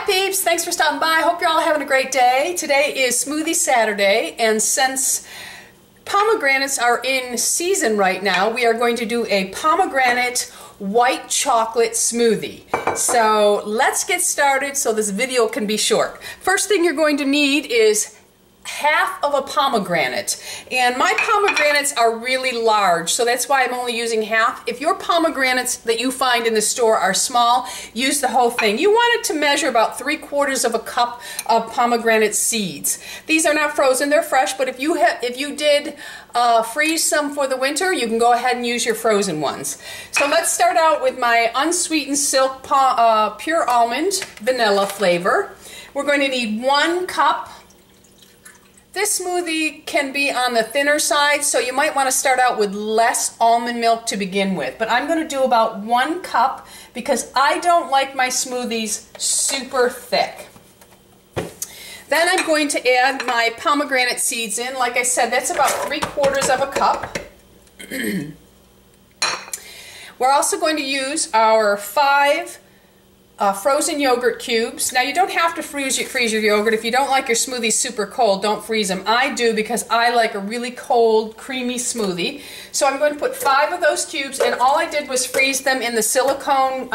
Hi peeps, thanks for stopping by. Hope you're all having a great day. Today is Smoothie Saturday, and since pomegranates are in season right now, we are going to do a pomegranate white chocolate smoothie. So let's get started so this video can be short. First thing you're going to need is half of a pomegranate, and my pomegranates are really large, so that's why I'm only using half. If your pomegranates that you find in the store are small, use the whole thing. You want it to measure about 3/4 of a cup of pomegranate seeds. These are not frozen, they're fresh, but if you did freeze some for the winter, you can go ahead and use your frozen ones. So let's start out with my unsweetened silk pure almond vanilla flavor. We're going to need 1 cup. This smoothie can be on the thinner side, so you might want to start out with less almond milk to begin with. But I'm going to do about 1 cup because I don't like my smoothies super thick. Then I'm going to add my pomegranate seeds in. Like I said, that's about 3/4 of a cup. We're also going to use our 5 frozen yogurt cubes. Now you don't have to freeze your yogurt. If you don't like your smoothies super cold, don't freeze them. I do because I like a really cold, creamy smoothie. So I'm going to put 5 of those cubes, and all I did was freeze them in the silicone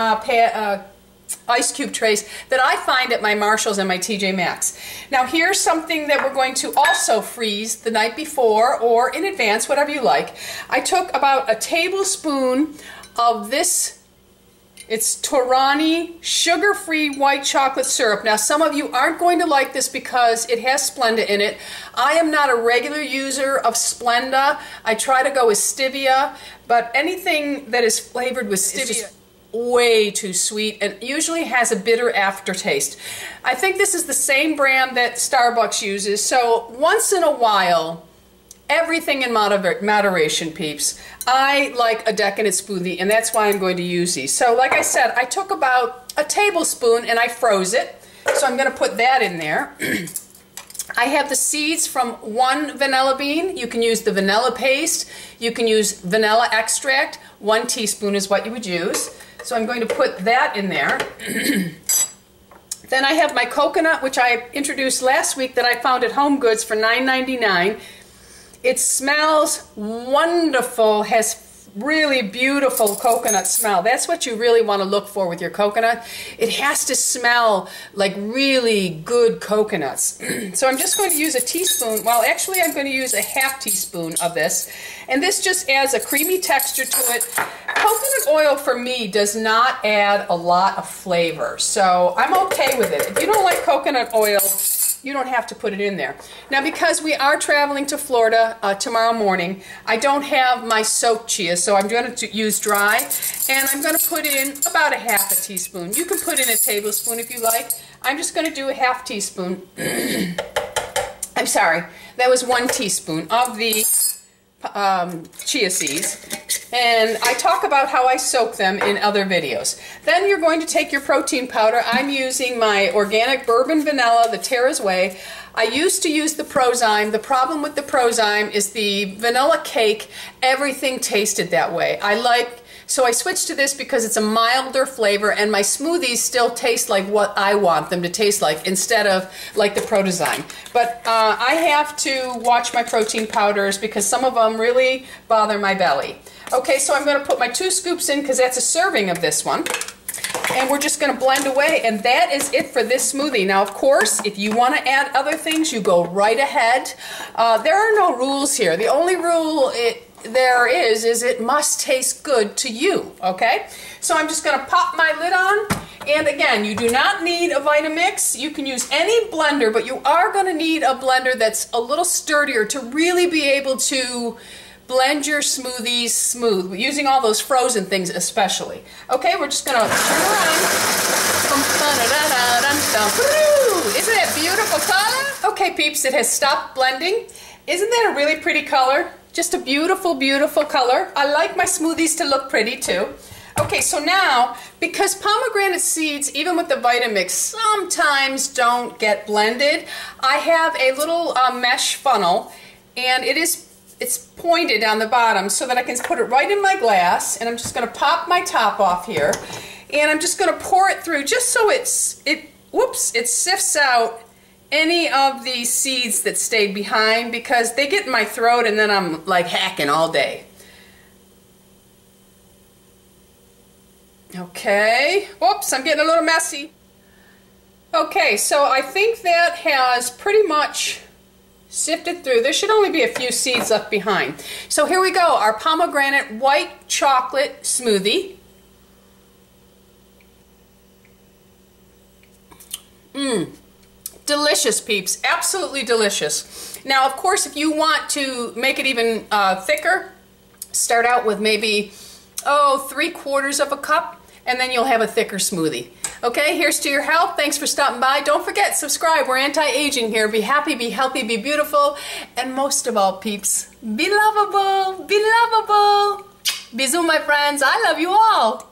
ice cube trays that I find at my Marshalls and my TJ Maxx. Now here's something that we're going to also freeze the night before or in advance, whatever you like. I took about a tablespoon of this. It's Torani sugar-free white chocolate syrup. Now some of you aren't going to like this because it has Splenda in it. I am not a regular user of Splenda. I try to go with stevia, but anything that is flavored with stevia is just way too sweet and usually has a bitter aftertaste. I think this is the same brand that Starbucks uses, so once in a while, everything in moderation, peeps. I like a decadent smoothie, and that's why I'm going to use these. So like I said, I took about a tablespoon and I froze it. So I'm going to put that in there. I have the seeds from 1 vanilla bean. You can use the vanilla paste. You can use vanilla extract. 1 teaspoon is what you would use. So I'm going to put that in there. Then I have my coconut, which I introduced last week, that I found at Home Goods for $9.99. It smells wonderful, has really beautiful coconut smell. That's what you really want to look for with your coconut. It has to smell like really good coconuts. So I'm just going to use a teaspoon. Well, actually I'm going to use a ½ teaspoon of this. And this just adds a creamy texture to it. Coconut oil for me does not add a lot of flavor, so I'm okay with it. If you don't like coconut oil, you don't have to put it in there. Now because we are traveling to Florida tomorrow morning, I don't have my soaked chia, so I'm going to use dry, and I'm going to put in about a ½ teaspoon. You can put in a tablespoon if you like. I'm just going to do a ½ teaspoon. I'm sorry, that was 1 teaspoon of the chia seeds. And I talk about how I soak them in other videos. Then you're going to take your protein powder. I'm using my organic bourbon vanilla, the Terra's Way. I used to use the Prozyme. The problem with the Prozyme is the vanilla cake, everything tasted that way. So I switched to this because it's a milder flavor, and my smoothies still taste like what I want them to taste like instead of like the Prozyme. But I have to watch my protein powders because some of them really bother my belly. Okay, so I'm going to put my 2 scoops in because that's a serving of this one. And we're just going to blend away, and that is it for this smoothie. Now, of course, if you want to add other things, you go right ahead. There are no rules here. The only rule there is it must taste good to you, okay? So I'm just going to pop my lid on, and again, you do not need a Vitamix. You can use any blender, but you are going to need a blender that's a little sturdier to really be able to blend your smoothies smooth, using all those frozen things especially. Okay, we're just going to turn around. Isn't that beautiful color? Okay, peeps, it has stopped blending. Isn't that a really pretty color? Just a beautiful, beautiful color. I like my smoothies to look pretty too. Okay, so now, because pomegranate seeds, even with the Vitamix, sometimes don't get blended, I have a little mesh funnel, and it's pointed on the bottom so that I can put it right in my glass, and I'm just going to pop my top off here, and I'm just going to pour it through just so it whoops, it sifts out any of the seeds that stayed behind, because they get in my throat and then I'm like hacking all day. Okay, whoops, I'm getting a little messy. Okay, so I think that has pretty much sifted through. There should only be a few seeds left behind. So here we go, our pomegranate white chocolate smoothie. Delicious, peeps, absolutely delicious. Now, of course, if you want to make it even thicker, start out with maybe, 3/4 of a cup, and then you'll have a thicker smoothie. Okay, here's to your health. Thanks for stopping by. Don't forget, subscribe. We're anti-aging here. Be happy, be healthy, be beautiful, and most of all, peeps, be lovable, be lovable. Bisous, my friends. I love you all.